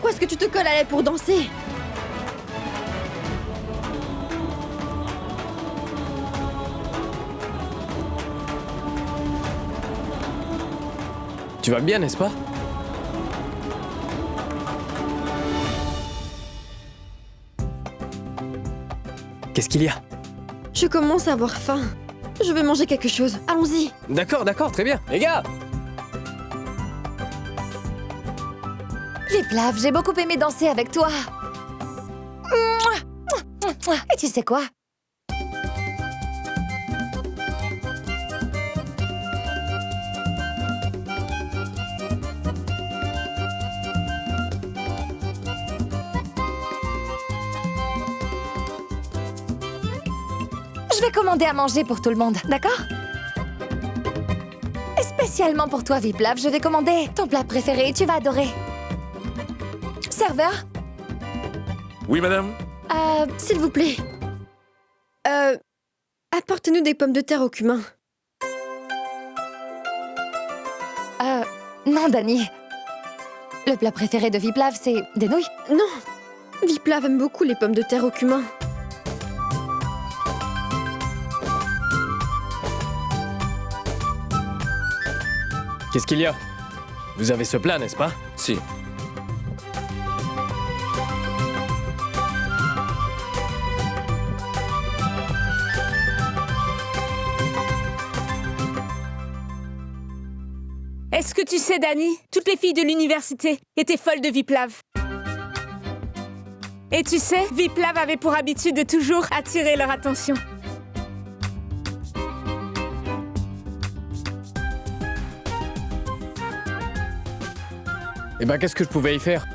Pourquoi est-ce que tu te colles à elle pour danser? Tu vas bien, n'est-ce pas? Qu'est-ce qu'il y a? Je commence à avoir faim. Je veux manger quelque chose. Allons-y. D'accord, très bien. Les gars! Viplav, j'ai beaucoup aimé danser avec toi. Et tu sais quoi? Je vais commander à manger pour tout le monde, d'accord? Et spécialement pour toi, Viplav, je vais commander ton plat préféré, tu vas adorer. Serveur? Oui, madame? S'il vous plaît. Apportez-nous des pommes de terre au cumin. Non, Dani. Le plat préféré de Viplav, c'est des nouilles. Non. Viplav aime beaucoup les pommes de terre au cumin. Qu'est-ce qu'il y a? Vous avez ce plat, n'est-ce pas? Si. Est-ce que tu sais, Dani, toutes les filles de l'université étaient folles de Viplav. Et tu sais, Viplav avait pour habitude de toujours attirer leur attention. Eh ben, qu'est-ce que je pouvais y faire?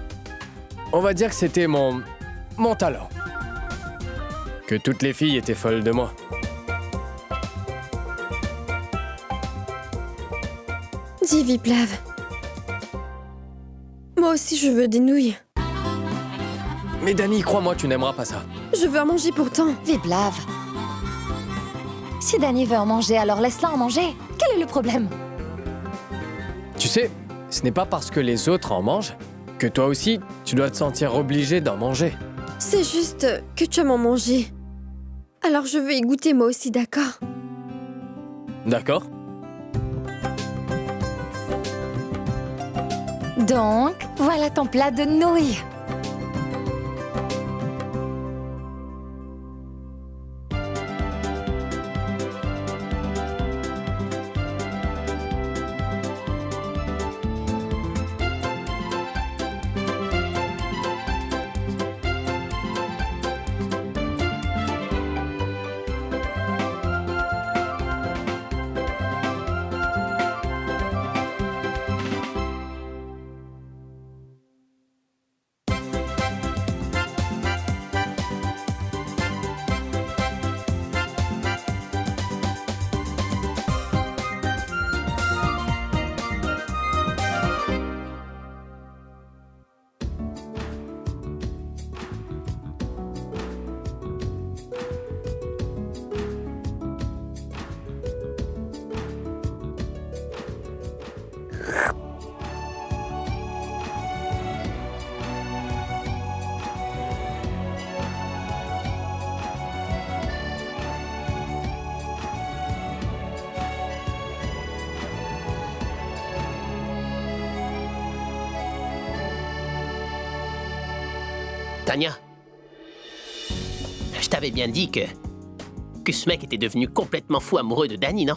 On va dire que c'était mon talent. Que toutes les filles étaient folles de moi. Dis, Viplav. Moi aussi, je veux des nouilles. Mais Dani, crois-moi, tu n'aimeras pas ça. Je veux en manger pourtant. Viplav. Si Dani veut en manger, alors laisse-la en manger. Quel est le problème? Tu sais, ce n'est pas parce que les autres en mangent que toi aussi, tu dois te sentir obligé d'en manger. C'est juste que tu aimes en manger. Alors je veux y goûter moi aussi, d'accord? D'accord? Donc, voilà ton plat de nouilles. Tania, je t'avais bien dit que ce mec était devenu complètement fou amoureux de Dani, non?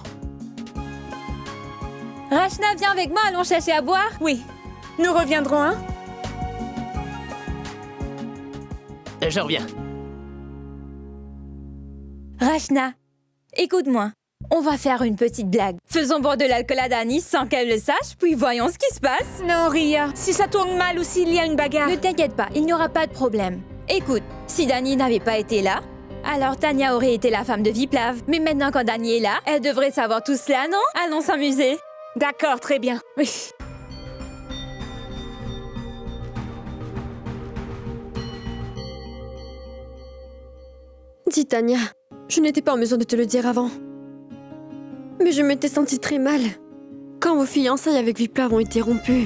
Rachna, viens avec moi, allons chercher à boire? Oui. Nous reviendrons, hein? Je reviens. Rachna, écoute-moi. On va faire une petite blague. Faisons boire de l'alcool à Dani sans qu'elle le sache, puis voyons ce qui se passe. Non, Ria. Si ça tourne mal ou s'il y a une bagarre... Ne t'inquiète pas, il n'y aura pas de problème. Écoute, si Dani n'avait pas été là, alors Tania aurait été la femme de Viplav. Mais maintenant, quand Dani est là, elle devrait savoir tout cela, non? Allons s'amuser. D'accord, très bien. Oui. Dis, Tania, je n'étais pas en mesure de te le dire avant. Mais je m'étais sentie très mal quand vos fiançailles avec Viplav ont été rompues.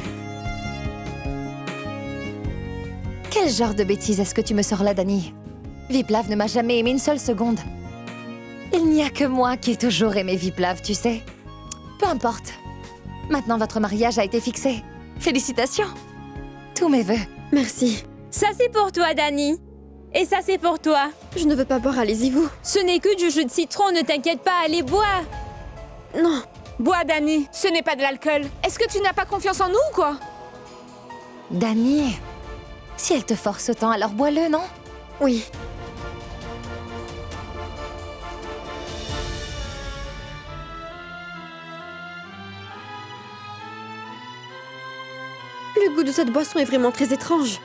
Quel genre de bêtises est-ce que tu me sors là, Dani? Viplav ne m'a jamais aimé une seule seconde. Il n'y a que moi qui ai toujours aimé Viplav, tu sais. Peu importe. Maintenant, votre mariage a été fixé. Félicitations. Tous mes vœux. Merci. Ça, c'est pour toi, Dani. Et ça, c'est pour toi. Je ne veux pas boire, allez-y vous. Ce n'est que du jus de citron, ne t'inquiète pas, allez, bois. Non. Bois, Dani, ce n'est pas de l'alcool. Est-ce que tu n'as pas confiance en nous ou quoi? Dani, si elle te force autant, alors bois-le, non? Oui. Le goût de cette boisson est vraiment très étrange.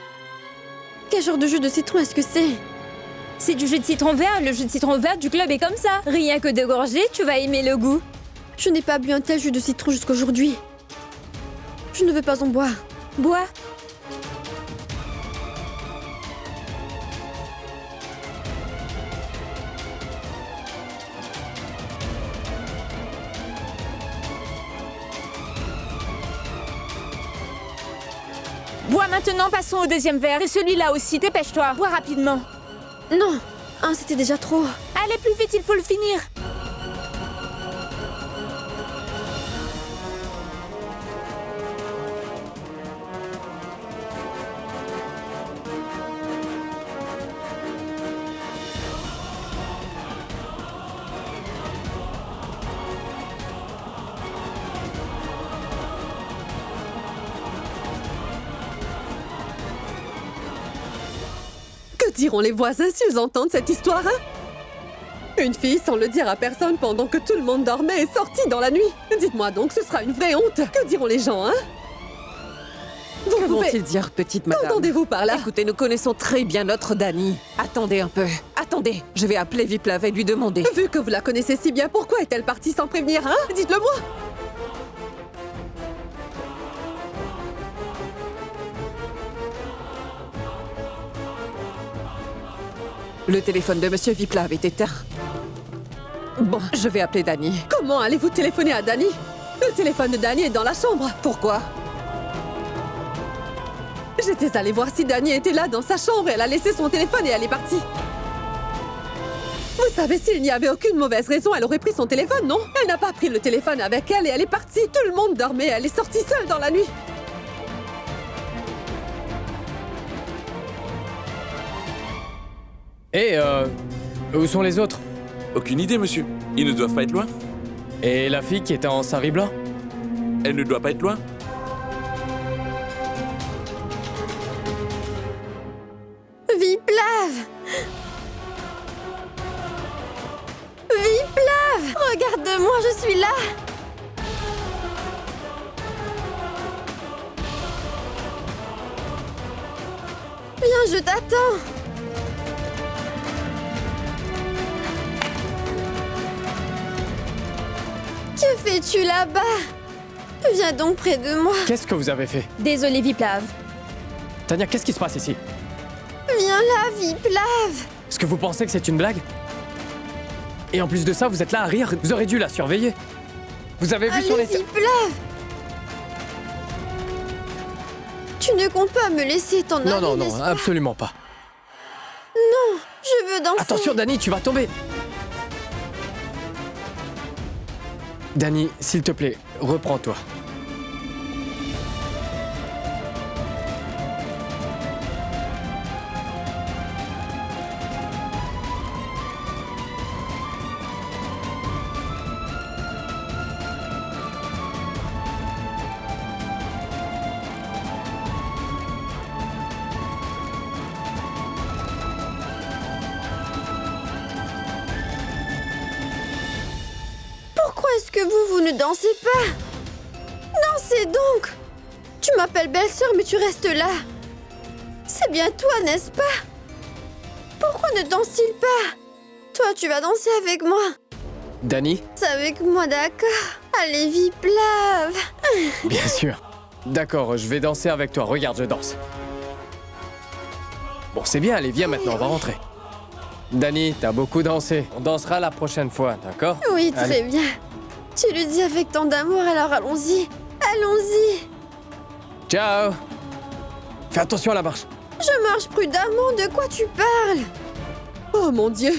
Quel genre de jus de citron est-ce que c'est? C'est du jus de citron vert, le jus de citron vert du club est comme ça. Rien que de gorger, tu vas aimer le goût. Je n'ai pas bu un tel jus de citron jusqu'aujourd'hui. Je ne veux pas en boire. Bois. Bois maintenant, passons au deuxième verre. Et celui-là aussi, dépêche-toi. Bois rapidement. Non, un c'était déjà trop. Allez plus vite, il faut le finir. Que diront les voisins s'ils entendent cette histoire, hein? Une fille sans le dire à personne pendant que tout le monde dormait est sortie dans la nuit. Dites-moi donc, ce sera une vraie honte. Que diront les gens, hein? Que vont-ils dire, petite madame? Entendez-vous par là? Écoutez, nous connaissons très bien notre Dani. Attendez un peu. Attendez, je vais appeler Viplav et lui demander. Vu que vous la connaissez si bien, pourquoi est-elle partie sans prévenir, hein? Dites-le-moi! Le téléphone de Monsieur Viplav est éteint. Bon, je vais appeler Dani. Comment allez-vous téléphoner à Dani? Le téléphone de Dani est dans la chambre. Pourquoi? J'étais allée voir si Dani était là dans sa chambre. Elle a laissé son téléphone et elle est partie. Vous savez, s'il n'y avait aucune mauvaise raison, elle aurait pris son téléphone, non? Elle n'a pas pris le téléphone avec elle et elle est partie. Tout le monde dormait. Elle est sortie seule dans la nuit. Et où sont les autres? Aucune idée, monsieur. Ils ne doivent pas être loin. Et la fille qui était en sari blanc? Elle ne doit pas être loin. Viplav! Viplav! Regarde-moi, je suis là! Viens, je t'attends! Que fais-tu là-bas? Viens donc près de moi. Qu'est-ce que vous avez fait? Désolé, Viplav. Tania, qu'est-ce qui se passe ici? Viens là, Viplav. Est-ce que vous pensez que c'est une blague? Et en plus de ça, vous êtes là à rire. Vous aurez dû la surveiller. Vous avez vu son Allez, état... Viplav. Tu ne comptes pas me laisser t'en aller, Non, non, n'est-ce non, pas? absolument pas. Je veux danser. Attention, Dani, tu vas tomber. Dani, s'il te plaît, reprends-toi. Pourquoi est-ce que vous ne dansez pas? Dansez donc. Tu m'appelles belle-sœur, mais tu restes là. C'est bien toi, n'est-ce pas? Pourquoi ne danse-t-il pas? Toi, tu vas danser avec moi. Dani? C'est avec moi, d'accord? Allez, Viplav. Bien sûr. D'accord, je vais danser avec toi. Regarde, je danse. Bon, c'est bien, allez, viens maintenant, on va rentrer. Dani, t'as beaucoup dansé. On dansera la prochaine fois, d'accord? Oui, très Allez. bien. Tu le dis avec tant d'amour, alors allons-y. Allons-y. Ciao! Fais attention à la marche. Je marche prudemment, de quoi tu parles? Oh mon Dieu!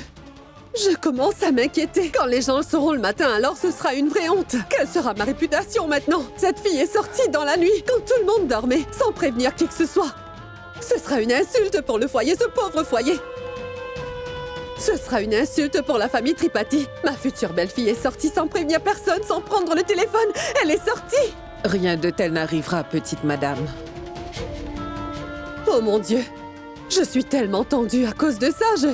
Je commence à m'inquiéter. Quand les gens le sauront le matin, alors ce sera une vraie honte. Quelle sera ma réputation maintenant? Cette fille est sortie dans la nuit, quand tout le monde dormait, sans prévenir qui que ce soit. Ce sera une insulte pour le foyer, ce pauvre foyer. Ce sera une insulte pour la famille Tripathi. Ma future belle-fille est sortie sans prévenir personne, sans prendre le téléphone. Elle est sortie! Rien de tel n'arrivera, petite madame. Oh mon Dieu! Je suis tellement tendue à cause de ça,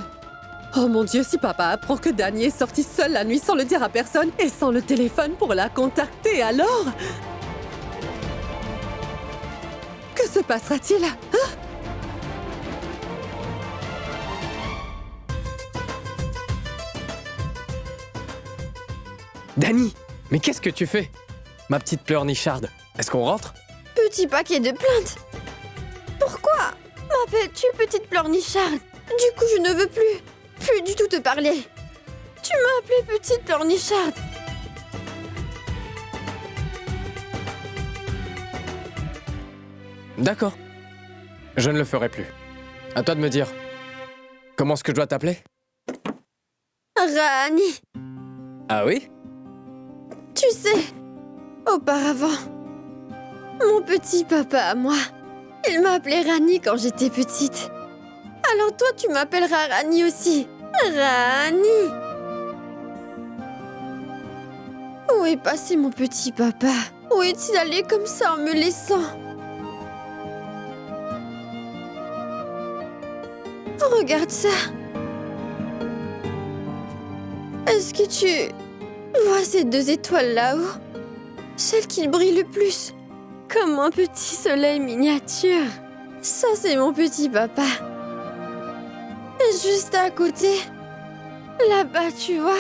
Oh mon Dieu, si papa apprend que Danny est sorti seul la nuit sans le dire à personne et sans le téléphone pour la contacter, alors... Que se passera-t-il? Hein? Danny, mais qu'est-ce que tu fais? Ma petite pleurnicharde, est-ce qu'on rentre? Petit paquet de plaintes. Pourquoi m'appelles-tu petite pleurnicharde? Du coup, je ne veux plus du tout te parler. Tu m'as appelée petite pleurnicharde. D'accord. Je ne le ferai plus. À toi de me dire. Comment est-ce que je dois t'appeler? Rani, Ah oui? tu sais, auparavant, mon petit papa à moi, il m'a appelée Rani quand j'étais petite. Alors toi, tu m'appelleras Rani aussi. Rani. Où est passé mon petit papa? Où est-il allé comme ça en me laissant? Regarde ça. Est-ce que tu vois ces deux étoiles là-haut? Celle qui brille le plus. Comme un petit soleil miniature. Ça, c'est mon petit papa. Et juste à côté, là-bas, tu vois,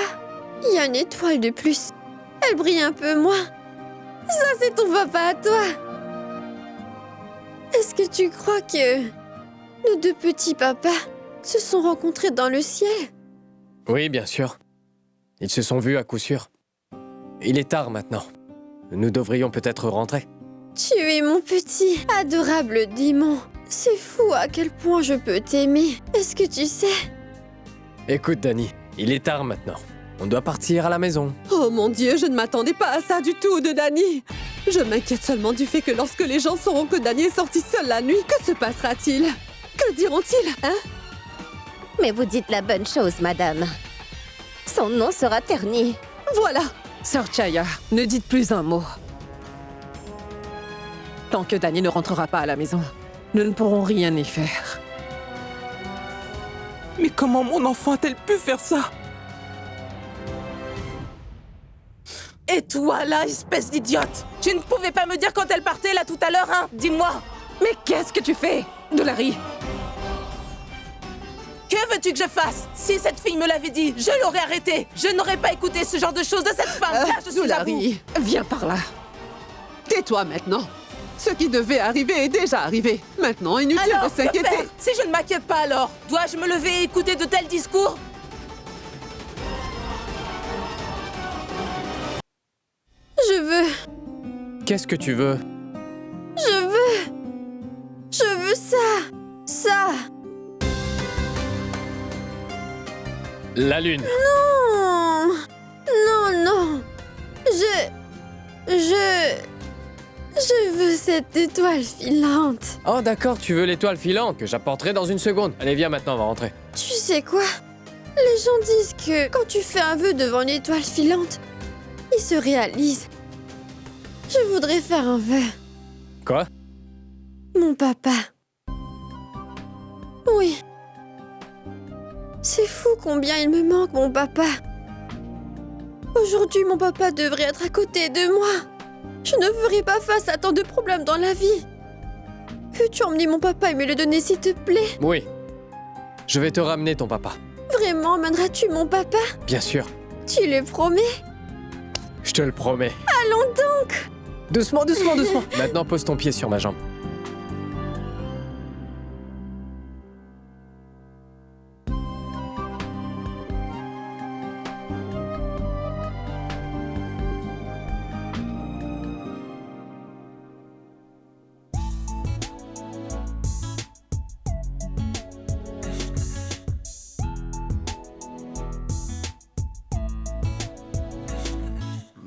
il y a une étoile de plus. Elle brille un peu moins. Ça, c'est ton papa à toi. Est-ce que tu crois que nos deux petits papas se sont rencontrés dans le ciel? Oui, bien sûr. Ils se sont vus à coup sûr. Il est tard maintenant. Nous devrions peut-être rentrer. Tu es mon petit, adorable démon. C'est fou à quel point je peux t'aimer. Est-ce que tu sais? Écoute, Danny, il est tard maintenant. On doit partir à la maison. Oh mon Dieu, je ne m'attendais pas à ça du tout de Danny. Je m'inquiète seulement du fait que lorsque les gens sauront que Danny est sorti seul la nuit, que se passera-t-il? Que diront-ils, hein? Mais vous dites la bonne chose, madame. Son nom sera terni. Voilà. Sœur Chaya, ne dites plus un mot. Tant que Danny ne rentrera pas à la maison, nous ne pourrons rien y faire. Mais comment mon enfant a-t-elle pu faire ça? Et toi, là, espèce d'idiote! Tu ne pouvais pas me dire quand elle partait, là, tout à l'heure, hein? Dis-moi! Mais qu'est-ce que tu fais, Dollary? Que veux-tu que je fasse? Si cette fille me l'avait dit, je l'aurais arrêtée! Je n'aurais pas écouté ce genre de choses de cette femme! Là, je suis à bout! Dollary, Viens par là. tais-toi maintenant. Ce qui devait arriver est déjà arrivé. Maintenant, inutile Alors, de que faire? s'inquiéter. Si je ne m'inquiète pas alors, dois-je me lever et écouter de tels discours? Je veux, Qu'est-ce que tu veux? je veux ça. Ça. La lune. Non. Non, non. Je veux cette étoile filante. Oh d'accord, tu veux l'étoile filante que j'apporterai dans une seconde. Allez, viens maintenant, on va rentrer. Tu sais quoi? Les gens disent que quand tu fais un vœu devant une étoile filante, il se réalise. Je voudrais faire un vœu. Quoi? Mon papa. Oui. C'est fou combien il me manque, mon papa. Aujourd'hui, mon papa devrait être à côté de moi. Je ne ferai pas face à tant de problèmes dans la vie. Peux-tu emmener mon papa et me le donner, s'il te plaît? Oui. Je vais te ramener ton papa. Vraiment, emmèneras-tu mon papa? Bien sûr. Tu le promets? Je te le promets. Allons donc! Doucement, doucement, doucement. Maintenant, pose ton pied sur ma jambe.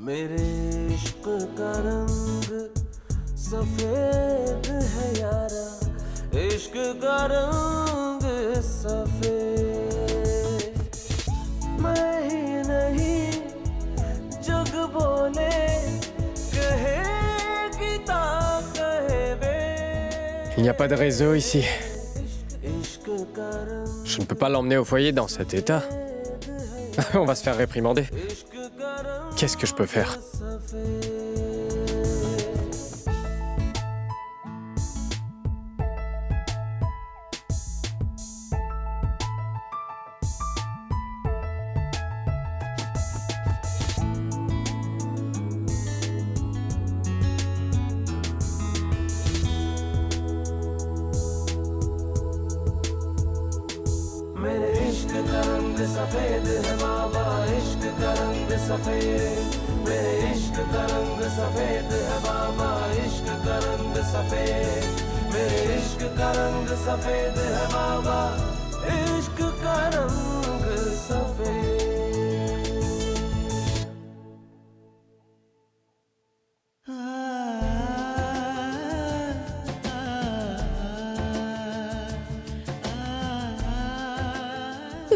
Il n'y a pas de réseau ici. Je ne peux pas l'emmener au foyer dans cet état. On va se faire réprimander. Qu'est-ce que je peux faire?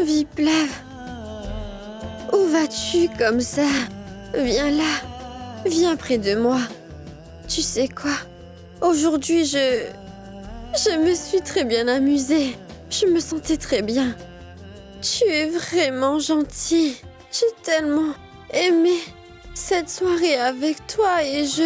Viplav, où vas-tu comme ça? Viens là, viens près de moi. Tu sais quoi? Aujourd'hui, je me suis très bien amusée. Je me sentais très bien. Tu es vraiment gentil. J'ai tellement aimé cette soirée avec toi et je...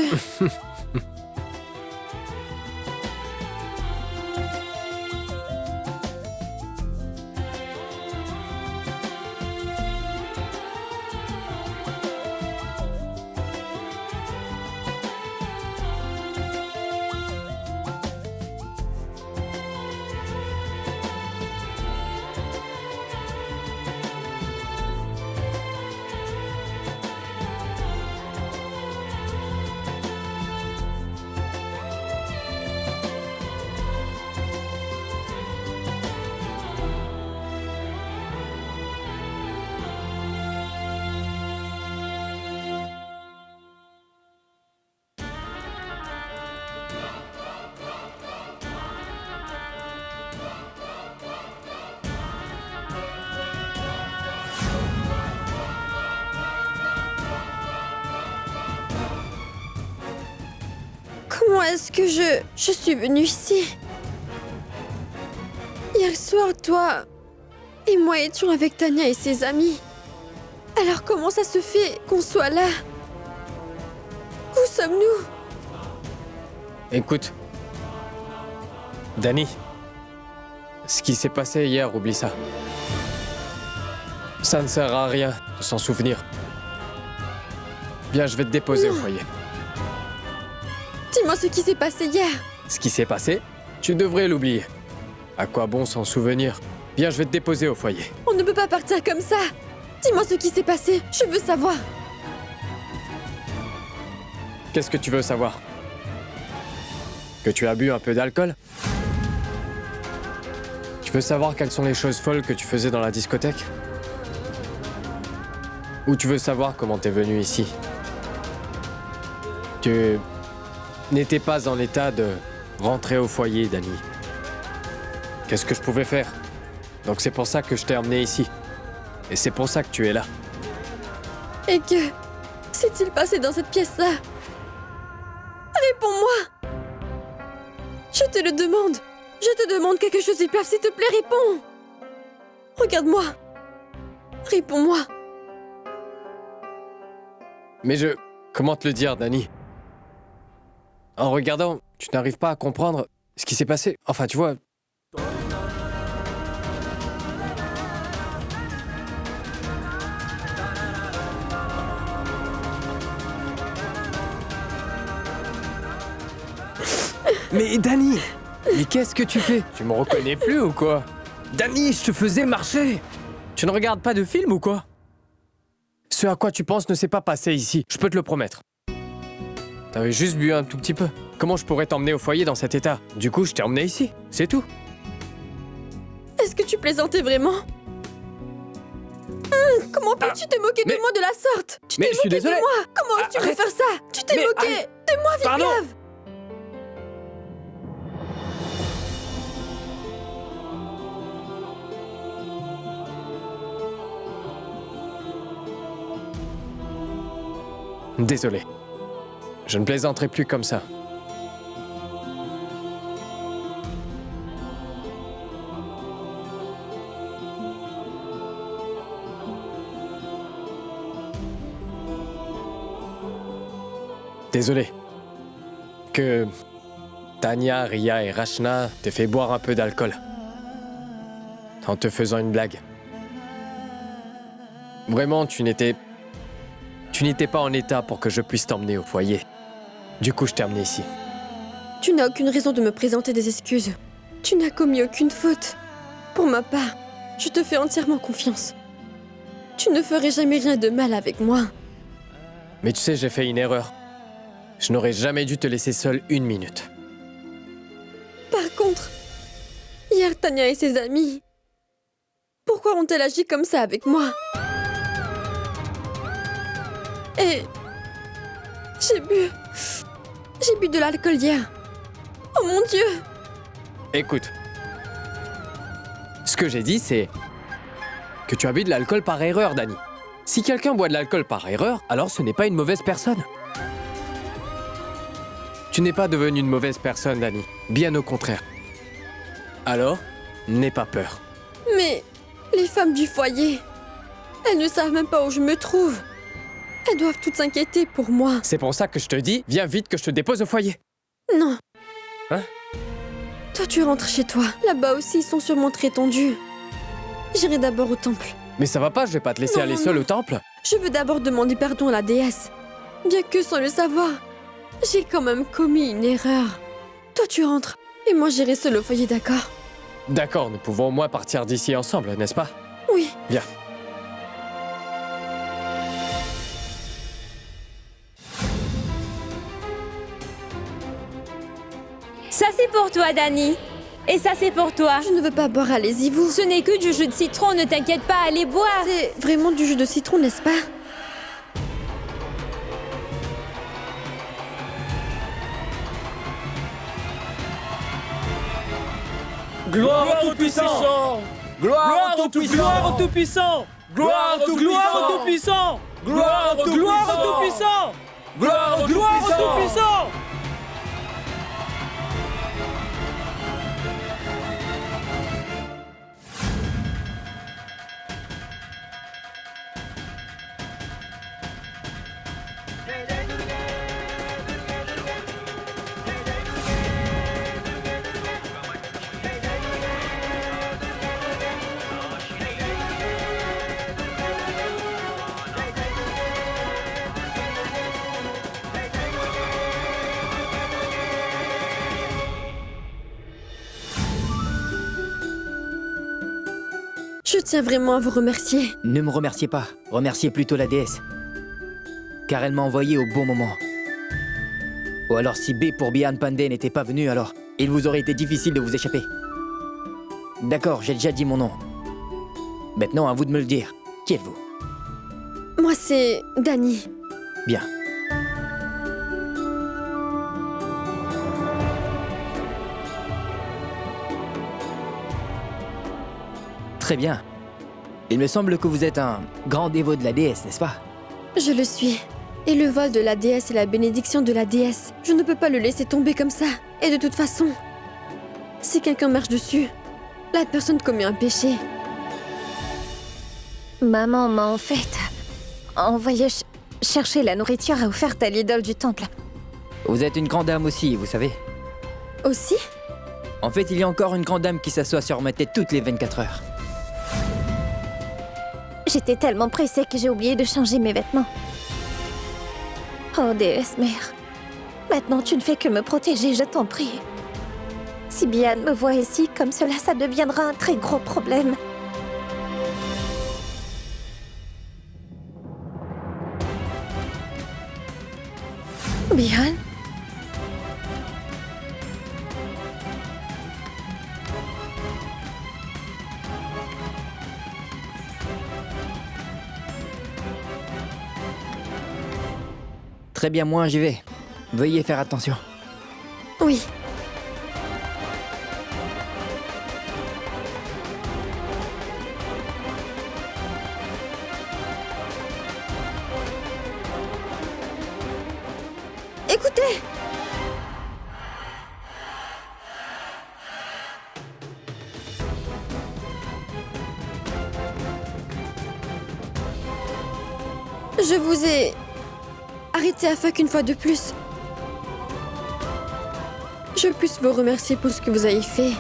Comment est-ce que je suis venue ici? Hier soir, toi et moi étions avec Tania et ses amis. Alors comment ça se fait qu'on soit là? Où sommes-nous? Écoute, Dani, ce qui s'est passé hier, oublie ça. Ça ne sert à rien de s'en souvenir. Viens, je vais te déposer au foyer. Dis-moi ce qui s'est passé hier. Ce qui s'est passé, tu devrais l'oublier. À quoi bon s'en souvenir? Viens, je vais te déposer au foyer. On ne peut pas partir comme ça. Dis-moi ce qui s'est passé. Je veux savoir. Qu'est-ce que tu veux savoir? Que tu as bu un peu d'alcool? Tu veux savoir quelles sont les choses folles que tu faisais dans la discothèque? Ou tu veux savoir comment t'es venu ici? Tu n'étais pas en état de rentrer au foyer, Dani. Qu'est-ce que je pouvais faire? Donc c'est pour ça que je t'ai emmené ici. Et c'est pour ça que tu es là. Et que s'est-il passé dans cette pièce-là? Réponds-moi! Je te le demande. Je te demande quelque chose, Viplav, s'il te plaît, réponds! Regarde-moi. Réponds-moi. Mais comment te le dire, Dani? En regardant, tu n'arrives pas à comprendre ce qui s'est passé. Enfin, tu vois... Mais Dani! Mais qu'est-ce que tu fais? Tu me reconnais plus ou quoi? Dani, je te faisais marcher! Tu ne regardes pas de film ou quoi? Ce à quoi tu penses ne s'est pas passé ici, je peux te le promettre. T'avais juste bu un tout petit peu. Comment je pourrais t'emmener au foyer dans cet état? Du coup, je t'ai emmené ici, c'est tout. Est-ce que tu plaisantais vraiment? Comment peux-tu te moquer de moi de la sorte? Tu t'es je suis moqué de désolé. moi. Comment tu peux Arrête. faire ça? Tu t'es Mais moqué arrête. de moi, Pardon. Viplave. Désolé. Je ne plaisanterai plus comme ça. Désolé. Que Tania, Ria et Rachna t'aient fait boire un peu d'alcool. En te faisant une blague. Vraiment, tu n'étais pas en état pour que je puisse t'emmener au foyer. Du coup, je t'ai amené ici. Tu n'as aucune raison de me présenter des excuses. Tu n'as commis aucune faute. Pour ma part, je te fais entièrement confiance. Tu ne ferais jamais rien de mal avec moi. Mais tu sais, j'ai fait une erreur. Je n'aurais jamais dû te laisser seule une minute. Par contre, hier, Tania et ses amis, pourquoi ont-elles agi comme ça avec moi? Et j'ai bu de l'alcool hier. Oh mon Dieu! Écoute. Ce que j'ai dit, c'est que tu as bu de l'alcool par erreur, Dani. Si quelqu'un boit de l'alcool par erreur, alors ce n'est pas une mauvaise personne. Tu n'es pas devenue une mauvaise personne, Dani. Bien au contraire. Alors, n'aie pas peur. Mais les femmes du foyer, elles ne savent même pas où je me trouve. Elles doivent toutes s'inquiéter pour moi. C'est pour ça que je te dis, viens vite que je te dépose au foyer. Non. Hein? Toi, tu rentres chez toi. Là-bas aussi, ils sont sûrement très tendus. J'irai d'abord au temple. Mais ça va pas, je vais pas te laisser Non, aller non, seule non. au temple. Je veux d'abord demander pardon à la déesse. Bien que sans le savoir, j'ai quand même commis une erreur. Toi, tu rentres. Et moi, j'irai seule au foyer, d'accord? D'accord, nous pouvons au moins partir d'ici ensemble, n'est-ce pas? Oui. Viens. Ça, c'est pour toi, Dani. Et ça, c'est pour toi. Je ne veux pas boire, allez-y, vous. Ce n'est que du jus de citron, ne t'inquiète pas, allez boire. C'est vraiment du jus de citron, n'est-ce pas? Gloire au Tout-Puissant! Gloire au Tout-Puissant! Gloire au Tout-Puissant! Gloire au Tout-Puissant! Gloire au Tout-Puissant! Gloire au Tout-Puissant! Je tiens vraiment à vous remercier. Ne me remerciez pas, remerciez plutôt la déesse. Car elle m'a envoyé au bon moment. Ou alors si B pour Bihan Pandey n'était pas venu, alors il vous aurait été difficile de vous échapper. D'accord, j'ai déjà dit mon nom. Maintenant, à vous de me le dire. Qui êtes-vous? Moi, c'est Dani. Bien. Très bien. Il me semble que vous êtes un grand dévot de la déesse, n'est-ce pas? Je le suis. Et le vol de la déesse est la bénédiction de la déesse. Je ne peux pas le laisser tomber comme ça. Et de toute façon, si quelqu'un marche dessus, la personne commet un péché. Maman m'a en fait envoyé chercher la nourriture offerte à l'idole du temple. Vous êtes une grande dame aussi, vous savez. Aussi? En fait, il y a encore une grande dame qui s'assoit sur ma tête toutes les 24 heures. J'étais tellement pressée que j'ai oublié de changer mes vêtements. Oh déesse mère, maintenant tu ne fais que me protéger, je t'en prie. Si Bihan me voit ici comme cela, ça deviendra un très gros problème. Bihan? Très bien, moi j'y vais. Veuillez faire attention. Oui. Écoutez! Je vous ai arrêté afin qu'une fois de plus, je puisse vous remercier pour ce que vous avez fait.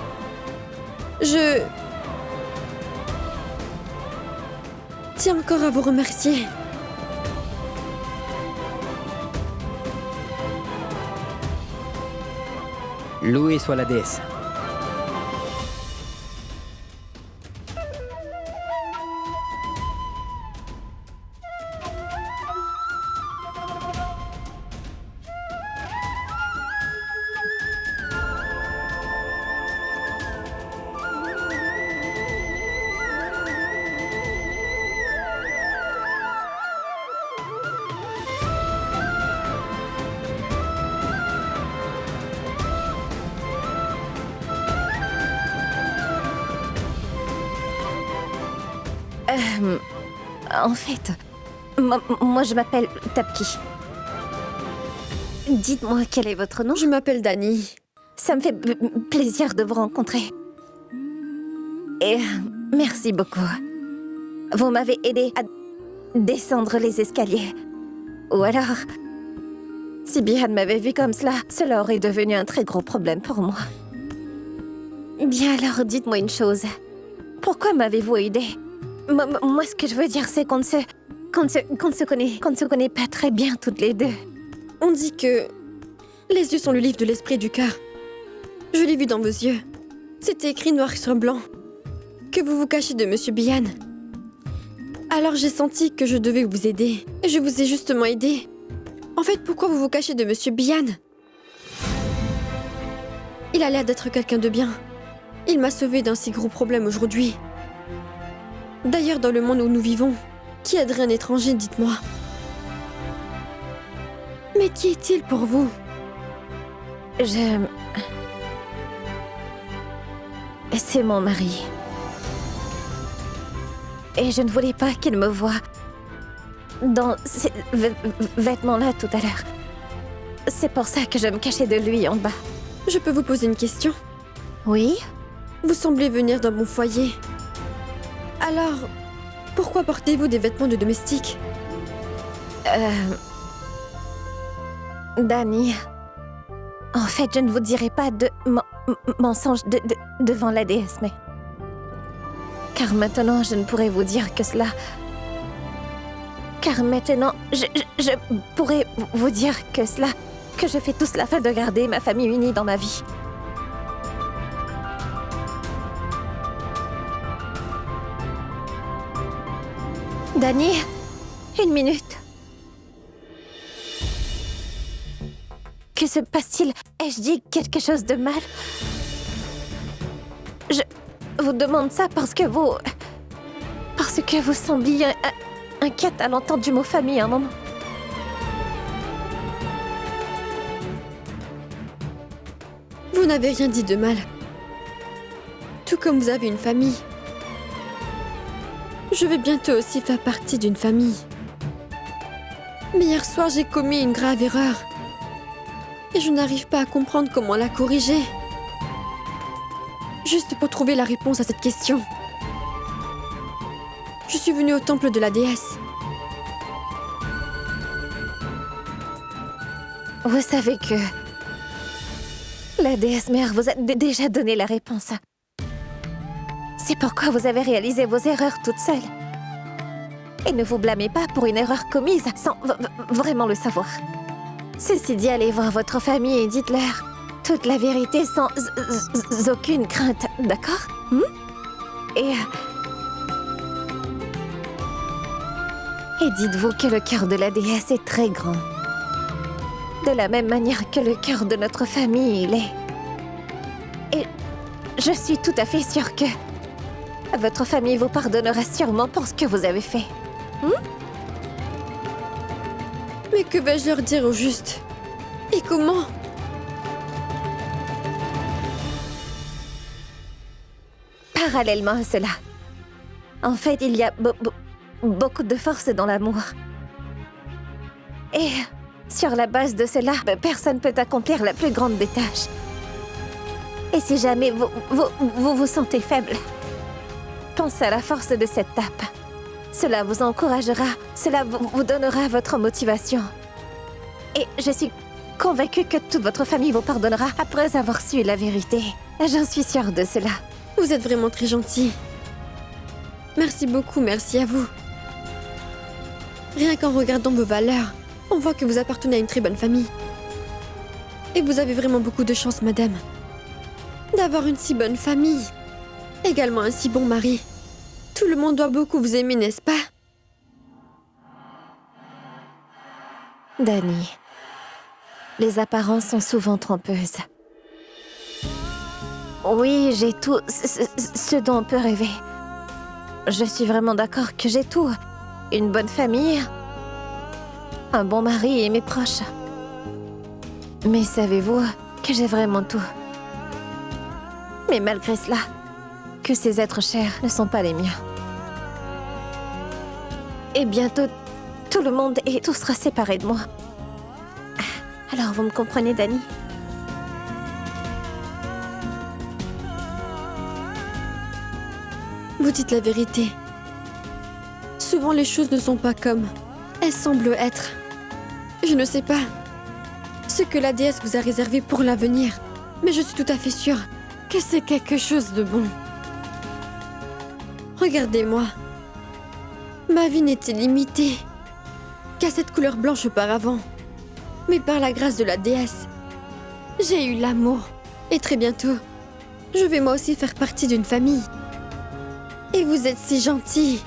Je tiens encore à vous remercier. Louée soit la déesse. En fait, moi je m'appelle Tapki. Dites-moi quel est votre nom? Je m'appelle Dani. Ça me fait plaisir de vous rencontrer. Et merci beaucoup. Vous m'avez aidé à descendre les escaliers. Ou alors, si Bihan m'avait vu comme cela aurait devenu un très gros problème pour moi. Bien alors, dites-moi une chose. Pourquoi m'avez-vous aidé? Moi, ce que je veux dire, c'est qu'on ne se connaît pas très bien toutes les deux. On dit que les yeux sont le livre de l'esprit et du cœur. Je l'ai vu dans vos yeux. C'était écrit noir sur blanc que vous vous cachez de Monsieur Bihan. Alors j'ai senti que je devais vous aider. Et je vous ai justement aidé. En fait, pourquoi vous vous cachez de Monsieur Bihan? Il a l'air d'être quelqu'un de bien. Il m'a sauvé d'un si gros problème aujourd'hui. D'ailleurs, dans le monde où nous vivons, qui aiderait un étranger, dites-moi? Mais qui est-il pour vous? C'est mon mari. Et je ne voulais pas qu'il me voie dans ces vêtements-là tout à l'heure. C'est pour ça que je me cachais de lui en bas. Je peux vous poser une question? Oui? Vous semblez venir d'un bon foyer. Alors, pourquoi portez-vous des vêtements de domestique? Dani, en fait, je ne vous dirai pas de mensonge devant la déesse, mais... Car maintenant, je ne pourrai vous dire que cela... Car maintenant, je pourrais vous dire que cela... Que je fais tout cela afin de garder ma famille unie dans ma vie. Dani, une minute. Que se passe-t-il? Ai-je dit quelque chose de mal? Je vous demande ça parce que vous sembliez inquiète à l'entendre du mot famille un moment. Vous n'avez rien dit de mal. Tout comme vous avez une famille. Je vais bientôt aussi faire partie d'une famille. Mais hier soir, j'ai commis une grave erreur. Et je n'arrive pas à comprendre comment la corriger. Juste pour trouver la réponse à cette question. Je suis venue au temple de la déesse. Vous savez que... La déesse mère vous a déjà donné la réponse. C'est pourquoi vous avez réalisé vos erreurs toute seule. Et ne vous blâmez pas pour une erreur commise sans vraiment le savoir. Ceci dit, allez voir votre famille et dites-leur toute la vérité sans aucune crainte, d'accord? Et dites-vous que le cœur de la déesse est très grand. De la même manière que le cœur de notre famille, il est. Et je suis tout à fait sûre que votre famille vous pardonnera sûrement pour ce que vous avez fait. Mais que vais-je leur dire au juste? Et comment? Parallèlement à cela, en fait, il y a beaucoup de force dans l'amour. Et sur la base de cela, personne peut accomplir la plus grande des tâches. Et si jamais vous sentez faible, pensez à la force de cette tape. Cela vous encouragera, cela vous donnera votre motivation. Et je suis convaincue que toute votre famille vous pardonnera après avoir su la vérité. J'en suis sûre de cela. Vous êtes vraiment très gentil. Merci beaucoup, merci à vous. Rien qu'en regardant vos valeurs, on voit que vous appartenez à une très bonne famille. Et vous avez vraiment beaucoup de chance, madame, d'avoir une si bonne famille. Également un si bon mari. Tout le monde doit beaucoup vous aimer, n'est-ce pas? Dani, les apparences sont souvent trompeuses. Oui, j'ai tout ce dont on peut rêver. Je suis vraiment d'accord que j'ai tout. Une bonne famille, un bon mari et mes proches. Mais savez-vous que j'ai vraiment tout? Mais malgré cela, que ces êtres chers ne sont pas les miens. Et bientôt, tout le monde et tout sera séparé de moi. Alors vous me comprenez, Dani? Vous dites la vérité. Souvent, les choses ne sont pas comme elles semblent être. Je ne sais pas ce que la déesse vous a réservé pour l'avenir, mais je suis tout à fait sûre que c'est quelque chose de bon. Regardez-moi. Ma vie n'était limitée qu'à cette couleur blanche auparavant. Mais par la grâce de la déesse, j'ai eu l'amour. Et très bientôt, je vais moi aussi faire partie d'une famille. Et vous êtes si gentil.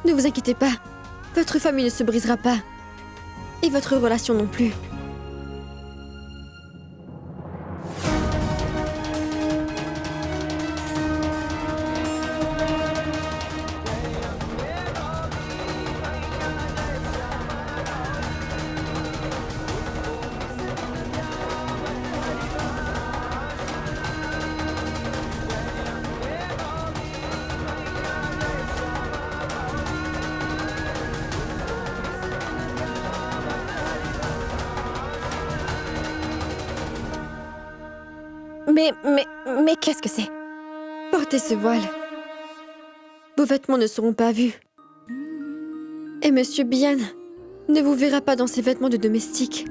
Ne vous inquiétez pas, votre famille ne se brisera pas. Et votre relation non plus. Mais qu'est-ce que c'est? Portez ce voile. Vos vêtements ne seront pas vus. Et Monsieur Bian ne vous verra pas dans ses vêtements de domestique.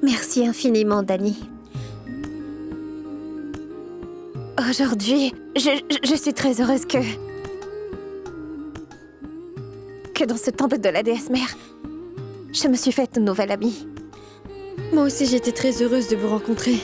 Merci infiniment, Dani. Aujourd'hui, je suis très heureuse que dans ce temple de la déesse mère, je me suis faite une nouvelle amie. Moi aussi, j'étais très heureuse de vous rencontrer.